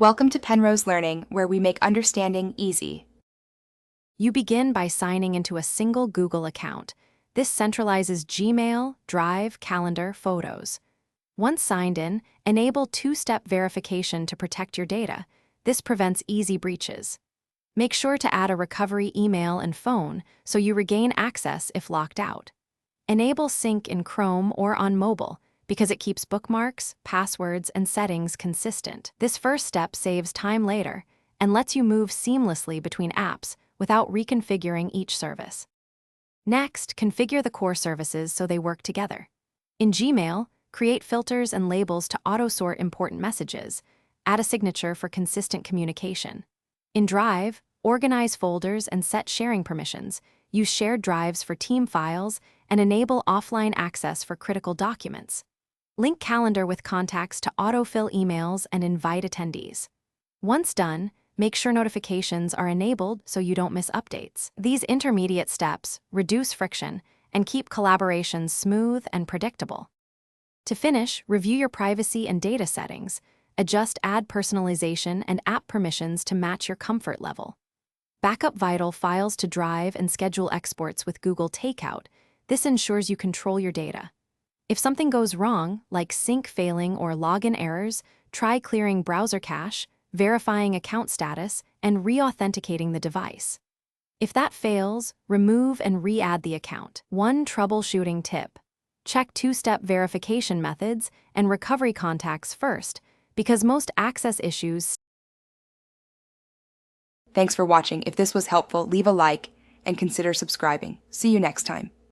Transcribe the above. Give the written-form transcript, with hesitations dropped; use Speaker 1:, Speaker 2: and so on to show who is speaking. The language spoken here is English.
Speaker 1: Welcome to Penrose Learning, where we make understanding easy.
Speaker 2: You begin by signing into a single Google account. This centralizes Gmail, Drive, Calendar, Photos. Once signed in, enable two-step verification to protect your data. This prevents easy breaches. Make sure to add a recovery email and phone so you regain access if locked out. Enable sync in Chrome or on mobile because it keeps bookmarks, passwords, and settings consistent. This first step saves time later and lets you move seamlessly between apps without reconfiguring each service. Next, configure the core services so they work together. In Gmail, create filters and labels to auto-sort important messages. Add a signature for consistent communication. In Drive, organize folders and set sharing permissions. Use shared drives for team files and enable offline access for critical documents. Link Calendar with contacts to autofill emails and invite attendees. Once done, make sure notifications are enabled so you don't miss updates. These intermediate steps reduce friction and keep collaborations smooth and predictable. To finish, review your privacy and data settings. Adjust ad personalization and app permissions to match your comfort level. Backup vital files to Drive and schedule exports with Google Takeout. This ensures you control your data. If something goes wrong, like sync failing or login errors, try clearing browser cache, verifying account status, and re-authenticating the device. If that fails, remove and re-add the account. One troubleshooting tip: check two-step verification methods and recovery contacts first, because most access issues.
Speaker 1: Thanks for watching. If this was helpful, leave a like and consider subscribing. See you next time.